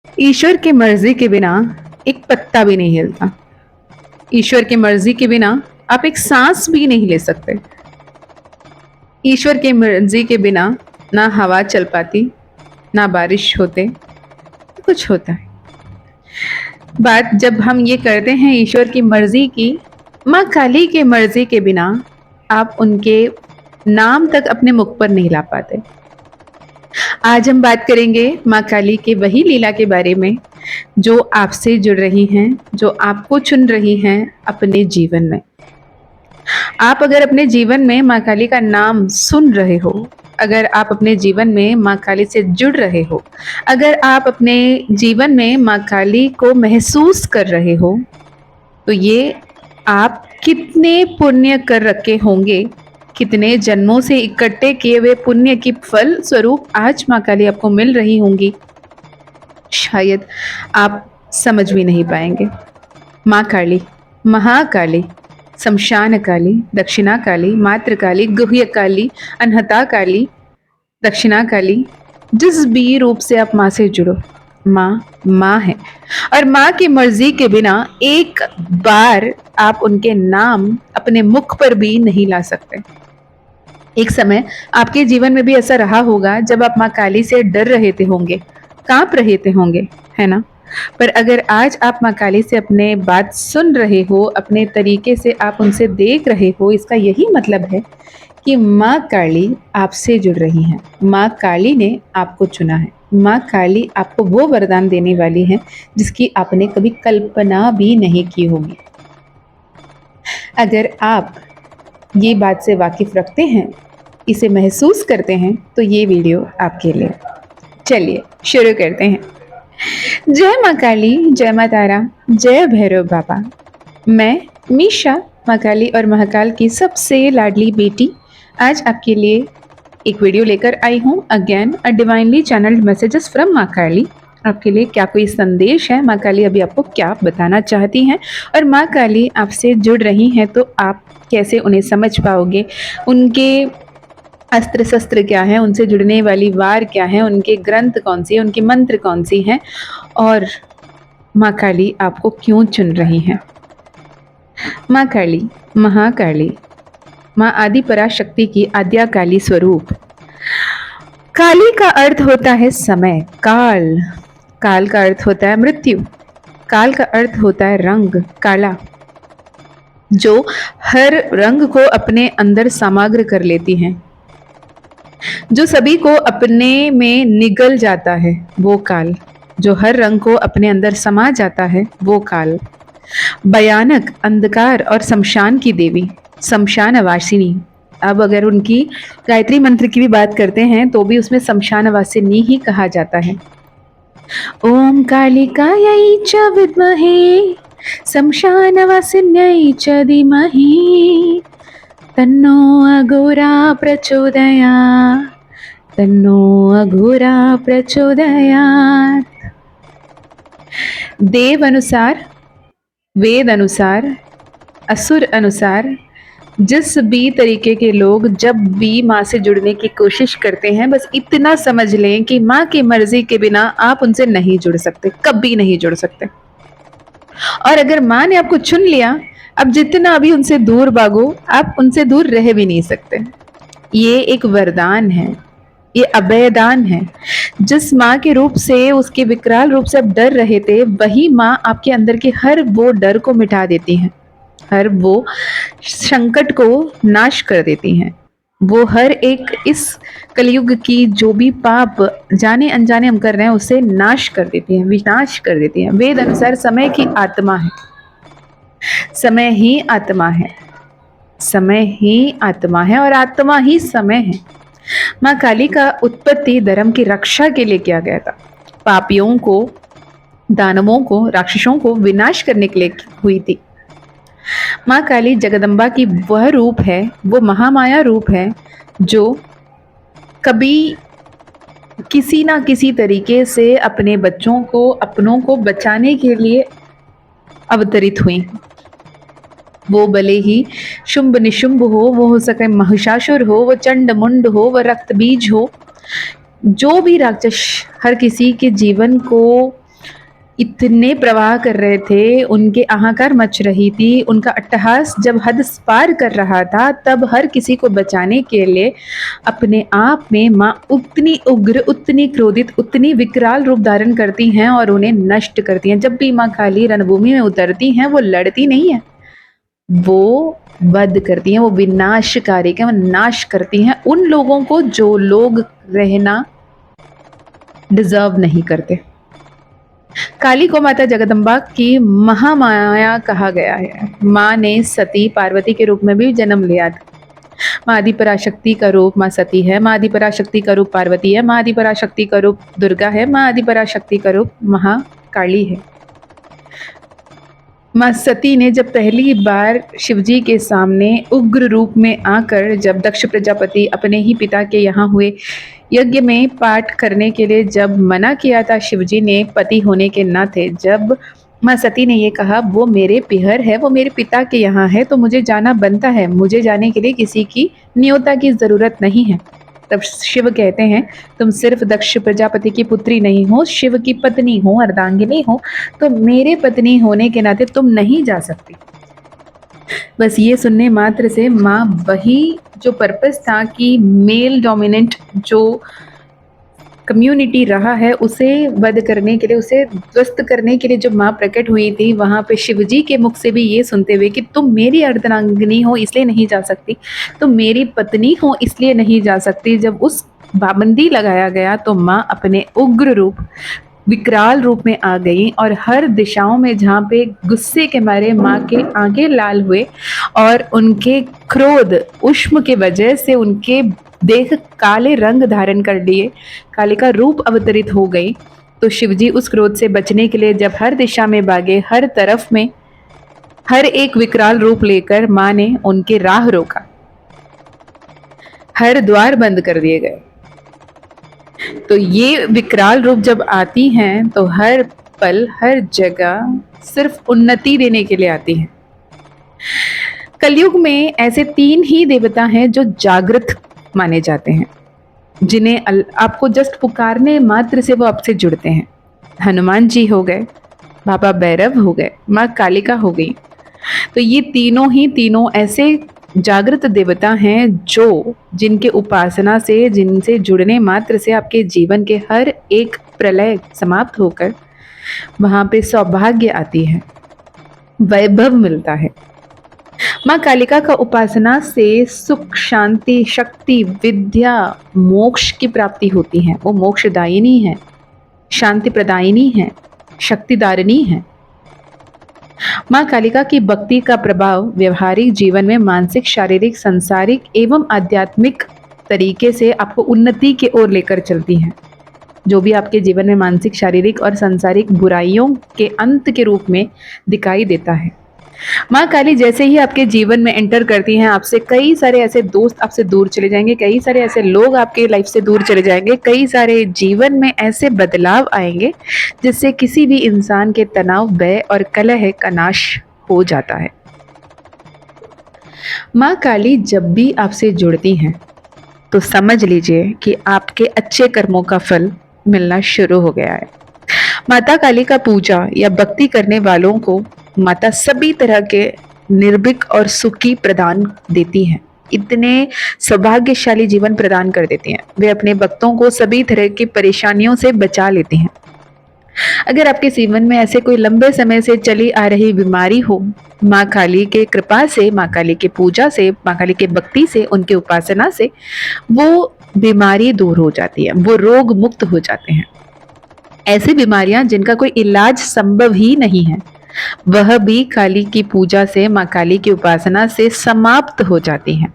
ईश्वर की मर्जी के बिना एक पत्ता भी नहीं हिलता। ईश्वर की मर्जी के बिना आप एक सांस भी नहीं ले सकते। ईश्वर की मर्जी के बिना ना हवा चल पाती, ना बारिश होते, कुछ होता है। बात जब हम ये करते हैं ईश्वर की मर्जी की, माँ काली के मर्जी के बिना आप उनके नाम तक अपने मुख पर नहीं ला पाते। आज हम बात करेंगे माँ काली के वही लीला के बारे में जो आपसे जुड़ रही हैं, जो आपको चुन रही हैं अपने जीवन में। आप अगर अपने जीवन में माँ काली का नाम सुन रहे हो, अगर आप अपने जीवन में माँ काली से जुड़ रहे हो, अगर आप अपने जीवन में माँ काली को महसूस कर रहे हो, तो ये आप कितने पुण्य कर रखे होंगे, कितने जन्मों से इकट्ठे किए हुए पुण्य की फल स्वरूप आज माँ काली आपको मिल रही होंगी, शायद आप समझ भी नहीं पाएंगे। माँ काली, महाकाली, शमशान काली, दक्षिणा काली, मातृ काली, गुह्य काली, अनहता काली, दक्षिणा काली, जिस भी रूप से आप माँ से जुड़ो, माँ माँ है। और माँ की मर्जी के बिना एक बार आप उनके नाम अपने मुख पर भी नहीं ला सकते। एक समय आपके जीवन में भी ऐसा रहा होगा जब आप माँ काली से डर रहे थे होंगे, कांप रहे थे होंगे, है ना? पर अगर आज आप माँ काली से अपने बात सुन रहे हो, अपने तरीके से आप उनसे देख रहे हो, इसका यही मतलब है कि माँ काली आपसे जुड़ रही हैं। माँ काली ने आपको चुना है। माँ काली आपको वो वरदान देने वाली है जिसकी आपने कभी कल्पना भी नहीं की होगी। अगर आप ये बात से वाकिफ रखते हैं, इसे महसूस करते हैं, तो ये वीडियो आपके लिए। चलिए शुरू करते हैं। जय माँ काली, जय माँ तारा, जय भैरव बाबा। मैं मीशा, माँ काली और महाकाल की सबसे लाडली बेटी, आज आपके लिए एक वीडियो लेकर आई हूँ। Again a divinely channelled messages from माँ काली। आपके लिए क्या कोई संदेश है, माँ काली अभी आपको क्या बताना चाहती हैं, और माँ काली आपसे जुड़ रही हैं तो आप कैसे उन्हें समझ पाओगे, उनके अस्त्र शस्त्र क्या हैं, उनसे जुड़ने वाली वार क्या है, उनके ग्रंथ कौन सी है, उनके मंत्र कौन सी हैं, और माँ काली आपको क्यों चुन रही हैं। माँ काली, महाकाली, माँ आदि पराशक्ति की आद्या काली स्वरूप। काली का अर्थ होता है समय, काल। काल का अर्थ होता है मृत्यु। काल का अर्थ होता है रंग, काला, जो हर रंग को अपने अंदर समाग्र कर लेती हैं, जो सभी को अपने में निगल जाता है, वो काल। जो हर रंग को अपने अंदर समा जाता है, वो काल। भयानक, अंधकार और शमशान की देवी, शमशान वासिनी। अब अगर उनकी गायत्री मंत्र की भी बात करते हैं तो भी उसमें शमशान वासिनी ही कहा जाता है। ओम कालिकायै च विद्महे शमशान वासिन्यै च धीमहि तन्नो अघोरा प्रचोदयात्, तन्नो अघोरा प्रचोदयात्। देव अनुसार, वेद अनुसार, असुर अनुसार, जिस भी तरीके के लोग जब भी माँ से जुड़ने की कोशिश करते हैं, बस इतना समझ लें कि माँ की मर्जी के बिना आप उनसे नहीं जुड़ सकते, कभी नहीं जुड़ सकते। और अगर माँ ने आपको चुन लिया, अब जितना भी उनसे दूर भागो, आप उनसे दूर रह भी नहीं सकते। ये एक वरदान है, ये अभयदान है। जिस माँ के रूप से, उसके विकराल रूप से आप डर रहे थे, वही माँ आपके अंदर के हर वो डर को मिटा देती है, हर वो संकट को नाश कर देती हैं। वो हर एक इस कलयुग की जो भी पाप जाने अनजाने हम कर रहे हैं उसे नाश कर देती हैं, विनाश कर देती हैं। वेद अनुसार समय की आत्मा है, समय ही आत्मा है, समय ही आत्मा है और आत्मा ही समय है। माँ काली का उत्पत्ति धर्म की रक्षा के लिए किया गया था। पापियों को, दानवों को, राक्षसों को विनाश करने के लिए हुई थी। माँ काली जगदम्बा की वह रूप है, वो महामाया रूप है जो कभी किसी ना किसी तरीके से अपने बच्चों को, अपनों को बचाने के लिए अवतरित हुई। वो भले ही शुंभ निशुंभ हो, वो हो सके महिषासुर हो, वो चंड मुंड हो, वो रक्त बीज हो, जो भी राक्षस हर किसी के जीवन को इतने प्रवाह कर रहे थे, उनके हाहाकार मच रही थी, उनका अट्टहास जब हद पार कर रहा था, तब हर किसी को बचाने के लिए अपने आप में माँ उतनी उग्र, उतनी क्रोधित, उतनी विकराल रूप धारण करती हैं और उन्हें नष्ट करती हैं। जब भी माँ काली रणभूमि में उतरती हैं, वो लड़ती नहीं है, वो वध करती हैं, वो विनाशकारी के वो नाश करती हैं उन लोगों को जो लोग रहना डिजर्व नहीं करते। काली को माता जगदम्बा की महामाया कहा गया है। माँ ने सती पार्वती के रूप में भी जन्म लिया था। माँ आदि पराशक्ति का रूप माँ सती है, माँ आदि पराशक्ति का रूप पार्वती है, माँ आदि पराशक्ति का रूप दुर्गा है, माँ आदि पराशक्ति का रूप महाकाली है। माँ सती ने जब पहली बार शिवजी के सामने उग्र रूप में आकर, जब दक्ष प्रजापति अपने ही पिता के यहाँ हुए यज्ञ में पाठ करने के लिए जब मना किया था शिवजी ने पति होने के नाते, जब माँ सती ने ये कहा वो मेरे पिहर है, वो मेरे पिता के यहाँ है, तो मुझे जाना बनता है, मुझे जाने के लिए किसी की न्योता की जरूरत नहीं है। तब शिव कहते हैं तुम सिर्फ दक्ष प्रजापति की पुत्री नहीं हो, शिव की पत्नी हो, अर्धांगिनी हो, तो मेरे पत्नी होने के नाते तुम नहीं जा सकती। बस ये सुनने मात्र से माँ वही जो पर्पस था कि मेल डोमिनेंट जो कम्युनिटी रहा है उसे वध करने के लिए, उसे ध्वस्त करने के लिए जो माँ प्रकट हुई थी, वहाँ पे शिवजी के मुख से भी ये सुनते हुए कि तुम मेरी अर्धनांगिनी हो इसलिए नहीं जा सकती, तुम मेरी पत्नी हो इसलिए नहीं जा सकती, जब उस पाबंदी लगाया गया तो माँ अपने उग्र रूप विकराल रूप में आ गई और हर दिशाओं में जहाँ पे गुस्से के मारे माँ के आंखें लाल हुए और उनके क्रोध उष्म के वजह से उनके देह काले रंग धारण कर लिए, काली का रूप अवतरित हो गई, तो शिवजी उस क्रोध से बचने के लिए जब हर दिशा में भागे, हर तरफ में हर एक विकराल रूप लेकर माँ ने उनके राह रोका, हर द्वार बंद कर दिए गए। तो ये विकराल रूप जब आती हैं तो हर पल हर जगह सिर्फ उन्नति देने के लिए आती हैं। कलयुग में ऐसे 3 ही देवता हैं जो जागृत माने जाते हैं, जिन्हें आपको जस्ट पुकारने मात्र से वो आपसे जुड़ते हैं। हनुमान जी हो गए, बाबा भैरव हो गए, माँ कालिका हो गई। तो ये तीनों ऐसे जागृत देवता हैं जो जिनके उपासना से, जिनसे जुड़ने मात्र से आपके जीवन के हर एक प्रलय समाप्त होकर वहां पे सौभाग्य आती है, वैभव मिलता है। माँ कालिका का उपासना से सुख, शांति, शक्ति, विद्या, मोक्ष की प्राप्ति होती है। वो मोक्षदायिनी है, शांति प्रदायिनी है, शक्तिदारिणी है। माँ कालिका की भक्ति का प्रभाव व्यवहारिक जीवन में मानसिक, शारीरिक, सांसारिक एवं आध्यात्मिक तरीके से आपको उन्नति की ओर लेकर चलती है। जो भी आपके जीवन में मानसिक, शारीरिक और सांसारिक बुराइयों के अंत के रूप में दिखाई देता है। माँ काली जैसे ही आपके जीवन में एंटर करती हैं, आपसे कई सारे ऐसे दोस्त आपसे दूर चले जाएंगे, कई सारे ऐसे लोग आपके लाइफ से दूर चले जाएंगे, कई सारे जीवन में ऐसे बदलाव आएंगे जिससे किसी भी इंसान के तनाव, भय और कलह का नाश हो जाता है। माँ काली जब भी आपसे जुड़ती हैं तो समझ लीजिए कि आपके अच्छे कर्मों का फल मिलना शुरू हो गया है। माता काली का पूजा या भक्ति करने वालों को माता सभी तरह के निर्भीक और सुखी प्रदान देती हैं, इतने सौभाग्यशाली जीवन प्रदान कर देती हैं। वे अपने भक्तों को सभी तरह की परेशानियों से बचा लेती हैं। अगर आपके जीवन में ऐसे कोई लंबे समय से चली आ रही बीमारी हो, माँ काली के कृपा से, माँ काली के पूजा से, माँ काली के भक्ति से, उनके उपासना से वो बीमारी दूर हो जाती है, वो रोग मुक्त हो जाते हैं। ऐसी बीमारियां जिनका कोई इलाज संभव ही नहीं है, वह भी काली की पूजा से, माँ काली की उपासना से समाप्त हो जाती हैं।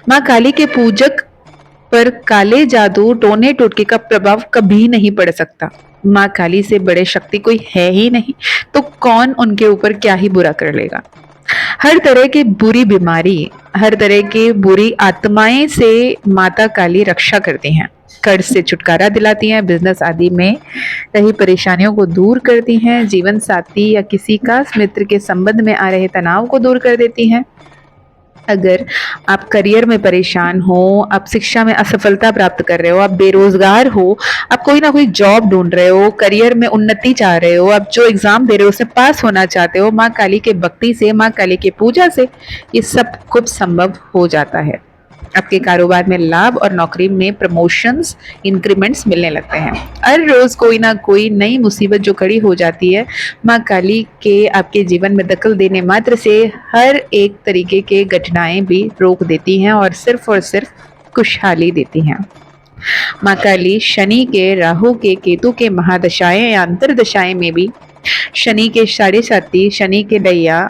माँ काली के पूजक पर काले जादू, टोने टोटके का प्रभाव कभी नहीं पड़ सकता। माँ काली से बड़े शक्ति कोई है ही नहीं, तो कौन उनके ऊपर क्या ही बुरा कर लेगा। हर तरह की बुरी बीमारी, हर तरह की बुरी आत्माएं से माता काली रक्षा करती हैं, कर्ज से छुटकारा दिलाती हैं, बिजनेस आदि में रही परेशानियों को दूर करती हैं, जीवन साथी या किसी खास मित्र के संबंध में आ रहे तनाव को दूर कर देती हैं। अगर आप करियर में परेशान हो, आप शिक्षा में असफलता प्राप्त कर रहे हो, आप बेरोजगार हो, आप कोई ना कोई जॉब ढूंढ रहे हो, करियर में उन्नति चाह रहे हो, आप जो एग्जाम दे रहे हो उसमें पास होना चाहते हो, माँ काली के भक्ति से, माँ काली के पूजा से ये सब कुछ संभव हो जाता है। आपके कारोबार में लाभ और नौकरी में प्रमोशंस, इंक्रीमेंट्स मिलने लगते हैं। हर रोज कोई ना कोई नई मुसीबत जो खड़ी हो जाती है, माँ काली के आपके जीवन में दखल देने मात्र से हर एक तरीके के घटनाएं भी रोक देती हैं और सिर्फ खुशहाली देती हैं। माँ काली शनि के, राहु के, केतु के महादशाएं या अंतरदशाएं में भी, शनि के साढ़े साथी, शनि के दैया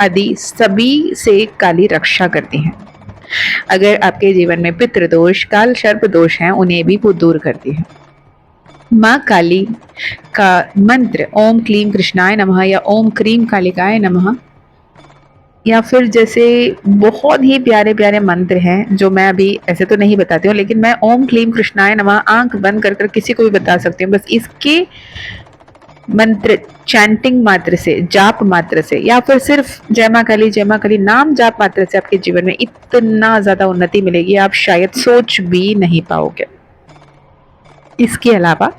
आदि सभी से काली रक्षा करती हैं। अगर आपके जीवन में पितृदोष, काल सर्प दोष हैं, उन्हें भी वो दूर करती है। माँ काली का मंत्र ओम क्लीम कृष्णाय नमः या ओम क्रीम कालिकाय नमः, या फिर जैसे बहुत ही प्यारे प्यारे मंत्र हैं जो मैं अभी ऐसे तो नहीं बताती हूँ, लेकिन मैं ओम क्लीम कृष्णाय नमः आंख बंद कर कर किसी को भी बता सकती हूँ। बस इसके मंत्र चैंटिंग मात्र से, जाप मात्र से, या फिर सिर्फ जय माँ काली नाम जाप मात्र से आपके जीवन में इतना ज्यादा उन्नति मिलेगी, आप शायद सोच भी नहीं पाओगे। इसके अलावा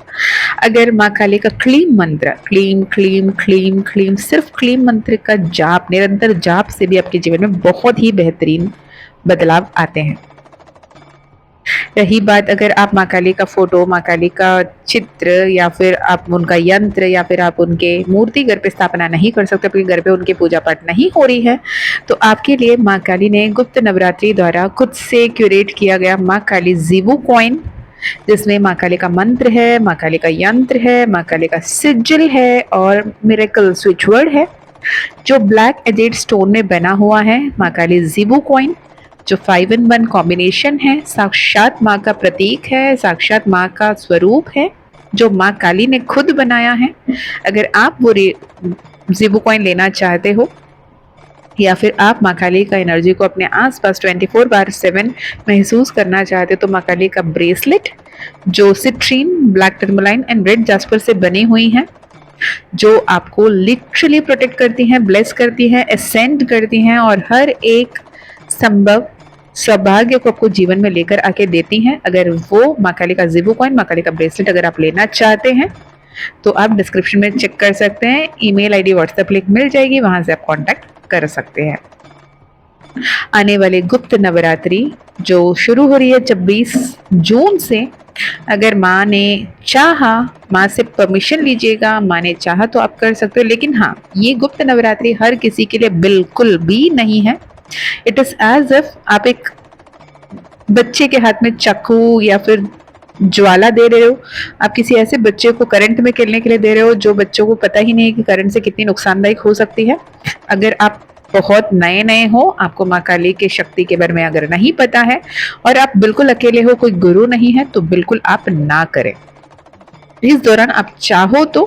अगर माँ काली का क्लीम मंत्र, क्लीम क्लीम क्लीम क्लीम, सिर्फ क्लीम मंत्र का जाप, निरंतर जाप से भी आपके जीवन में बहुत ही बेहतरीन बदलाव आते हैं। रही बात अगर आप माँ काली का फोटो, माँ काली का चित्र, या फिर आप उनका यंत्र, या फिर आप उनके मूर्ति घर पे स्थापना नहीं कर सकते, आपके घर पे उनके पूजा पाठ नहीं हो रही है, तो आपके लिए माँ काली ने गुप्त नवरात्रि द्वारा खुद से क्यूरेट किया गया माँ काली जीवो कॉइन, जिसमें माँ काली का मंत्र है, माँ काली का यंत्र है, माँ काली का सिजिल है और मिरेकल स्विच वर्ड है, जो ब्लैक एजेड स्टोन में बना हुआ है। माँ काली जीवो कॉइन जो 5-in-1 कॉम्बिनेशन है, साक्षात माँ का प्रतीक है, साक्षात माँ का स्वरूप है, जो माँ काली ने खुद बनाया है। अगर आप वो जीवो कॉइन लेना चाहते हो, या फिर आप माँ काली का एनर्जी को अपने आसपास 24/7 महसूस करना चाहते हो, तो माँ काली का ब्रेसलेट जो citrine, black tourmaline and red jasper से बनी हुई है, जो आपको लिटरली प्रोटेक्ट करती हैं, ब्लेस करती हैं, असेंड करती हैं और हर एक संभव सौभाग्य को आपको जीवन में लेकर आके देती हैं। अगर वो माँ काली का जीवो कॉइन, माँ काली का ब्रेसलेट अगर आप लेना चाहते हैं, तो आप डिस्क्रिप्शन में चेक कर सकते हैं, ईमेल आईडी, व्हाट्सएप लिंक मिल जाएगी, वहां से आप कांटेक्ट कर सकते हैं। आने वाले गुप्त नवरात्रि जो शुरू हो रही है 26 जून से, अगर माँ ने चाहा, माँ से परमिशन लीजिएगा, माँ ने चाहा तो आप कर सकते हो, लेकिन हाँ, ये गुप्त नवरात्रि हर किसी के लिए बिल्कुल भी नहीं है। इट इज एज इफ आप एक बच्चे के हाथ में चाकू या फिर ज्वाला दे रहे हो, आप किसी ऐसे बच्चे को करंट में खेलने के लिए दे रहे हो जो बच्चों को पता ही नहीं है कि करंट से कितनी नुकसानदायक हो सकती है। अगर आप बहुत नए नए हो, आपको माँ काली के शक्ति के बारे में अगर नहीं पता है और आप बिल्कुल अकेले हो, कोई गुरु नहीं है, तो बिल्कुल आप ना करें। इस दौरान आप चाहो तो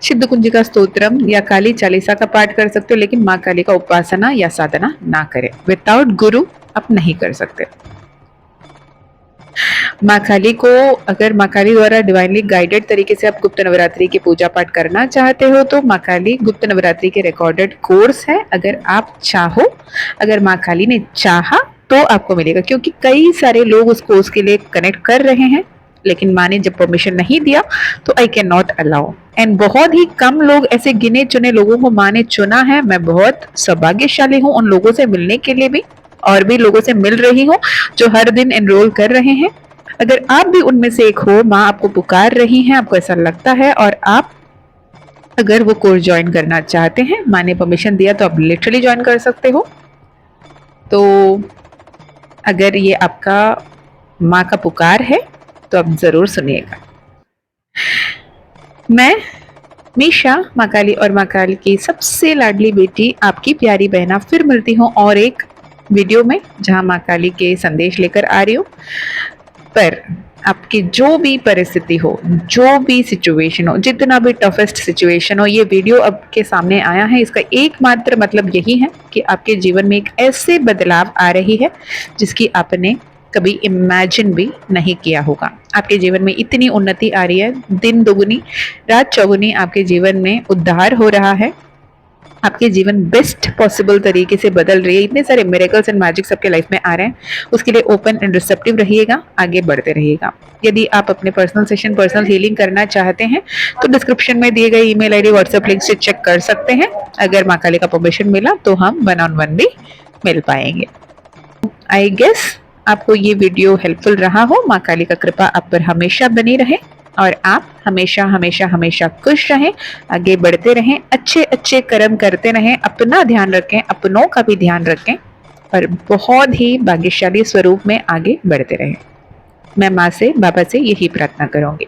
सिद्ध कुंजिका स्तोत्रम या काली चालीसा का पाठ कर सकते हो, लेकिन माँ काली का उपासना या साधना ना करें। विदाउट गुरु आप नहीं कर सकते। माँ काली को अगर माँ काली द्वारा डिवाइनली गाइडेड तरीके से आप गुप्त नवरात्रि की पूजा पाठ करना चाहते हो, तो माँ काली गुप्त नवरात्रि के रिकॉर्डेड कोर्स है। अगर आप चाहो, अगर माँ काली ने चाहा तो आपको मिलेगा, क्योंकि कई सारे लोग उस कोर्स के लिए कनेक्ट कर रहे हैं, लेकिन माँ ने जब परमिशन नहीं दिया तो I can not allow. And बहुत ही कम लोग, ऐसे गिने चुने लोगों को माँ ने चुना है। मैं बहुत सौभाग्यशाली हूँ उन लोगों से मिलने के लिए भी, और भी लोगों से मिल रही हूँ जो हर दिन एनरोल कर रहे हैं। अगर आप भी उनमें से एक हो, माँ आपको पुकार रही है, आपको ऐसा लगता है, और आप अगर वो कोर्स ज्वाइन करना चाहते हैं, माँ ने परमिशन दिया, तो आप लिटरली ज्वाइन कर सकते हो। तो अगर ये आपका माँ का पुकार है तो आप जरूर सुनिएगा। मैं मीशा, माँ काली और माँ काली की सबसे लाडली बेटी, आपकी प्यारी बहना, फिर मिलती हूँ और एक वीडियो में, जहाँ माँ काली के संदेश लेकर आ रही हूँ। पर आपकी जो भी परिस्थिति हो, जो भी सिचुएशन हो, जितना भी टफेस्ट सिचुएशन हो, ये वीडियो आपके सामने आया है, इसका एकमात्र मतलब यही है कि आपके जीवन में एक ऐसे बदलाव आ रही है जिसकी आपने कभी इमेजिन भी नहीं किया होगा। आपके जीवन में इतनी उन्नति आ रही है, दिन दुगुनी रात चौगुनी आपके जीवन में उद्धार हो रहा है। आपके जीवन बेस्ट पॉसिबल तरीके से बदल रही है, इतने सारे मिरेकल्स एंड मैजिक्स आपके लाइफ में आ रहे हैं, उसके लिए ओपन एंड रिसेप्टिव रहिएगा, आगे बढ़ते रहिएगा। यदि आप अपने पर्सनल सेशन, पर्सनल हीलिंग करना चाहते हैं तो डिस्क्रिप्शन में दिए गए ईमेल आईडी, व्हाट्सएप लिंक से चेक कर सकते हैं। अगर माँ काली का परमिशन मिला तो हम 1-on-1 भी मिल पाएंगे। आई गेस आपको ये वीडियो हेल्पफुल रहा हो। माँ काली का कृपा आप पर हमेशा बनी रहे और आप हमेशा हमेशा हमेशा खुश रहें, आगे बढ़ते रहें, अच्छे अच्छे कर्म करते रहें, अपना ध्यान रखें, अपनों का भी ध्यान रखें और बहुत ही भाग्यशाली स्वरूप में आगे बढ़ते रहें। मैं माँ से, बाबा से यही प्रार्थना करूंगी।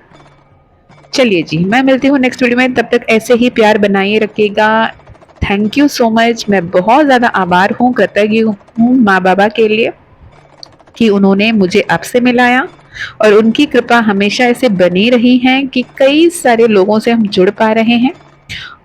चलिए जी, मैं मिलती हूँ नेक्स्ट वीडियो में, तब तक ऐसे ही प्यार बनाए रखिएगा। Thank you so much. मैं बहुत ज़्यादा आभार हूँ, कृतज्ञ हूँ माँ बाबा के लिए कि उन्होंने मुझे आपसे मिलाया और उनकी कृपा हमेशा ऐसे बनी रही है कि कई सारे लोगों से हम जुड़ पा रहे हैं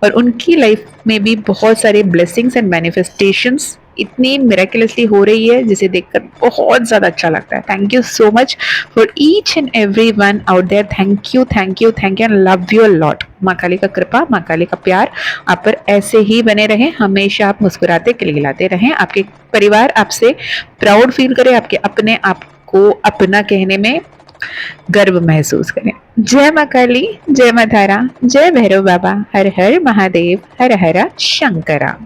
और उनकी लाइफ में भी बहुत सारे ब्लेसिंग्स एंड मैनिफेस्टेशंस इतनी मिराकुलसली हो रही है जिसे देखकर बहुत ज़्यादा अच्छा लगता है। Thank you so much for each and every one out there. Thank you, thank you, thank you and love you a lot. माँ काली का कृपा, माँ काली का प्यार आप पर ऐसे ही बने रहे, हमेशा आप मुस्कुराते खिलखिलाते रहें, आपके परिवार आपसे प्राउड फील करे, आपके अपने आप को अपना कहने में गर्व महसूस करें। जय माँ काली, जय माँ तारा, जय भैरव बाबा, हर हर महादेव, हर हर शंकरा।